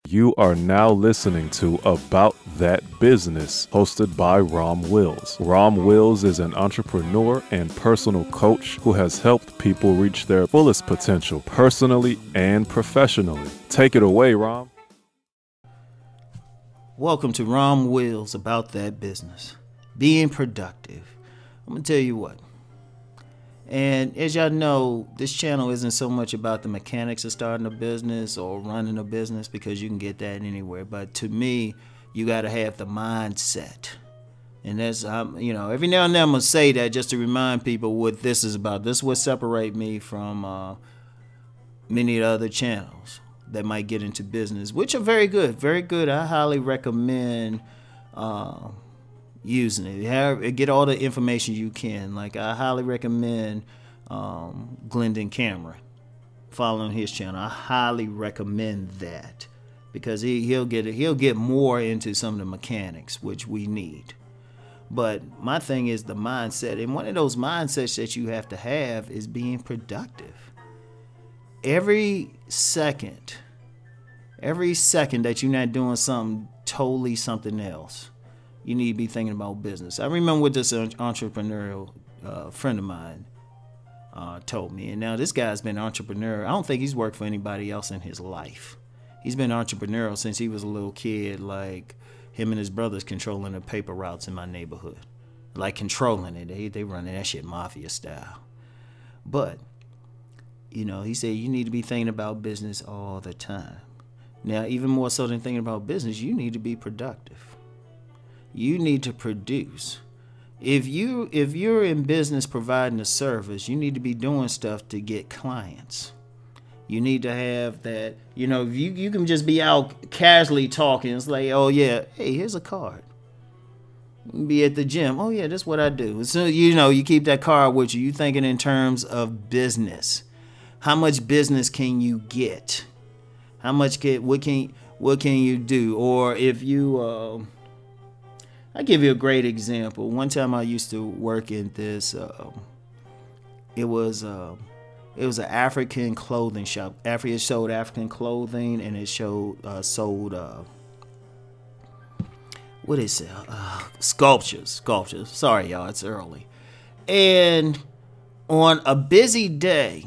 You are now listening to About That Business, hosted by Rom Wills. Rom Wills is an entrepreneur and personal coach who has helped people reach their fullest potential, personally and professionally. Take it away, Rom. Welcome to Rom Wills, About That Business. Being productive. I'm going to tell you what. And as y'all know, this channel isn't so much about the mechanics of starting a business or running a business, because you can get that anywhere. But to me, you got to have the mindset. And that's, every now and then I'm going to say that just to remind people what this is about. This is what separates me from many of the other channels that might get into business, which are very good. Very good. I highly recommend using it. Get all the information you can. Like, I highly recommend Glendon Cameron, following his channel. I highly recommend that, because he'll get more into some of the mechanics, which we need. But my thing is the mindset, and one of those mindsets that you have to have is being productive. Every second that you're not doing something else, you need to be thinking about business. I remember what this entrepreneurial friend of mine told me. And now this guy's been an entrepreneur. I don't think he's worked for anybody else in his life. He's been entrepreneurial since he was a little kid, like him and his brothers controlling the paper routes in my neighborhood. Like, controlling it. They running that shit mafia style. But, he said you need to be thinking about business all the time. Now, even more so than thinking about business, you need to be productive. You need to produce. If you're in business providing a service, you need to be doing stuff to get clients. You need to have that. You can just be out casually talking. It's like, oh yeah, hey, here's a card. You can be at the gym. Oh yeah, that's what I do. So you keep that card with you. You thinking in terms of business. How much business can you get? What can you do? Or if you I'll give you a great example. One time I used to work in this, it was an African clothing shop. It sold African clothing, and it sold what is it? Sculptures. Sorry, y'all, it's early. And on a busy day,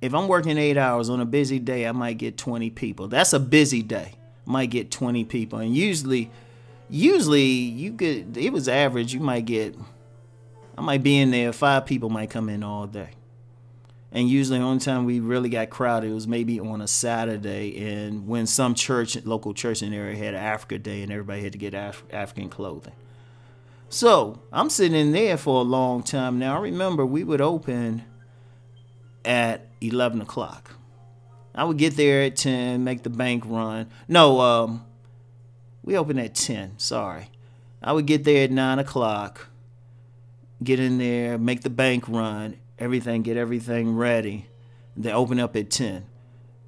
if I'm working 8 hours, on a busy day, I might get 20 people. That's a busy day. I might get 20 people. And usually it was average. I might be in there, 5 people might come in all day. And usually the only time we really got crowded was maybe on a Saturday, and when some local church in the area had an Africa Day and everybody had to get African clothing. So I'm sitting in there for a long time. Now, I remember we would open at 11 o'clock. I would get there at 10, make the bank run. No, we opened at 10, sorry. I would get there at 9 o'clock, get in there, make the bank run, get everything ready, then open up at 10.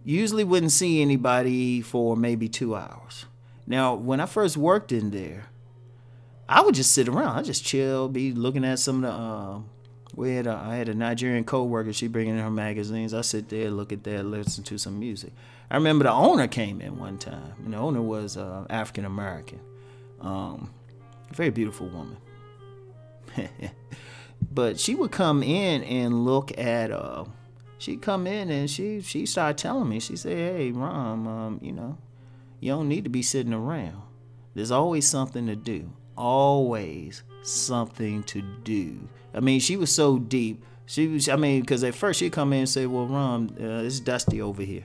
Usually wouldn't see anybody for maybe 2 hours. Now, when I first worked in there, I would just sit around. I just chill, be looking at some of the, I had a Nigerian co-worker, she bringing in her magazines. I sit there, look at that, listen to some music. I remember the owner came in one time, and the owner was African American, very beautiful woman. But she would come in and look at. She'd come in and she started telling me. She said, "Hey, Rom, you don't need to be sitting around. There's always something to do. Always something to do." I mean, she was so deep. Because at first she'd come in and say, "Well, Rom, it's dusty over here."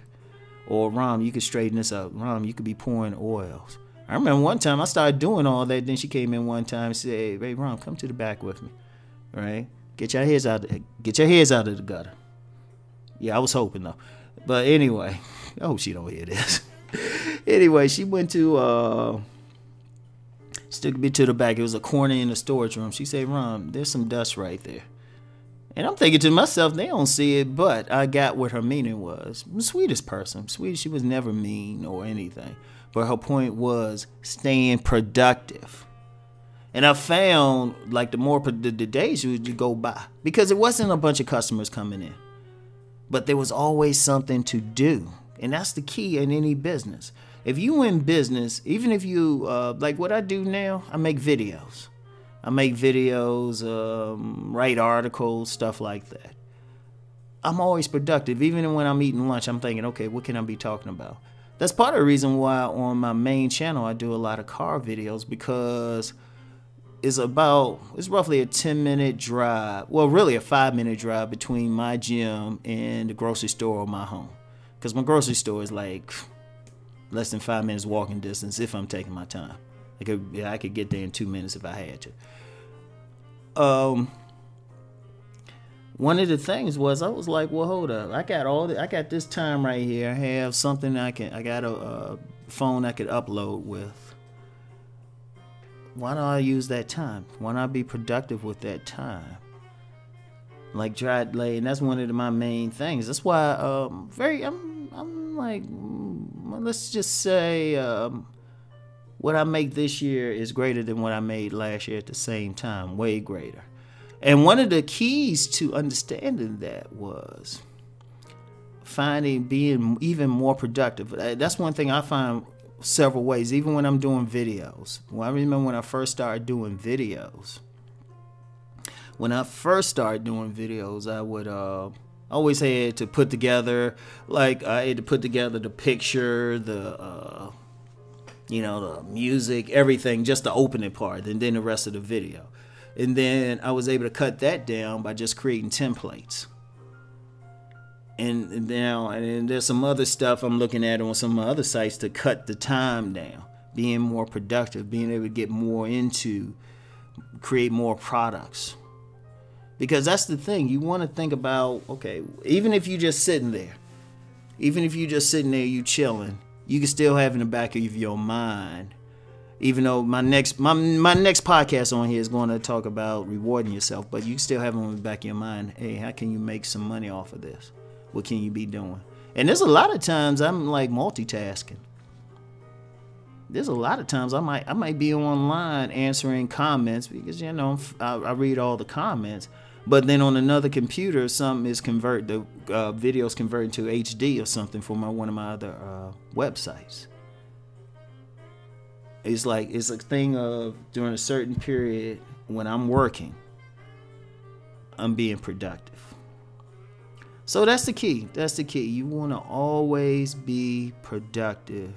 Or, "Rom, you could straighten this up. Rom, you could be pouring oils." I remember one time I started doing all that. Then she came in one time and said, "Hey, Rom, come to the back with me. Right? Get your heads out of the gutter." Yeah, I was hoping though. But anyway, I hope she don't hear this. Anyway, she went to took me to the back. It was a corner in the storage room. She said, "Rom, there's some dust right there." And I'm thinking to myself, they don't see it, but I got what her meaning was. The sweetest person. Sweet, she was never mean or anything. But her point was staying productive. And I found, like, the days would go by, because it wasn't a bunch of customers coming in, but there was always something to do. And that's the key in any business. if you in business, even if you like what I do now, I make videos. Write articles, stuff like that. I'm always productive. Even when I'm eating lunch, I'm thinking, okay, what can I be talking about? That's part of the reason why on my main channel I do a lot of car videos, because it's roughly a 10-minute drive. Well, really a 5-minute drive between my gym and the grocery store or my home. Because my grocery store is like less than 5 minutes walking distance if I'm taking my time. I could get there in 2 minutes if I had to. One of the things was I was like, well, hold up. I got this time right here. I have something I got a phone I could upload with. Why don't I use that time? Why not be productive with that time? Like and that's one of my main things. That's why I'm like, let's just say what I make this year is greater than what I made last year at the same time, way greater. And one of the keys to understanding that was being even more productive. That's one thing I find several ways, even when I'm doing videos. Well, I remember when I first started doing videos. I would always had to put together, the picture, the music, everything, just the opening part, and then the rest of the video. And then I was able to cut that down by just creating templates. And there's some other stuff I'm looking at on some other sites to cut the time down, being more productive, being able to get more into, create more products. Because that's the thing, you want to think about, okay, even if you're just sitting there, you chilling, you can still have in the back of your mind. Even though my next podcast on here is going to talk about rewarding yourself, but you can still have it on the back of your mind. Hey, how can you make some money off of this? What can you be doing? And there's a lot of times I'm like multitasking. There's a lot of times I might be online answering comments because I read all the comments, but then on another computer something is the video's converted to HD or something for one of my other websites. It's a thing of during a certain period when I'm working, I'm being productive. So that's the key. You want to always be productive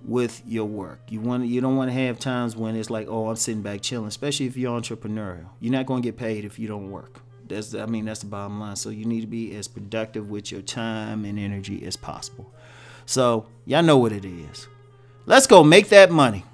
with your work. You don't want to have times when it's like, oh, I'm sitting back chilling, especially if you're entrepreneurial. You're not going to get paid if you don't work. That's the bottom line. So you need to be as productive with your time and energy as possible. So y'all know what it is. Let's go make that money.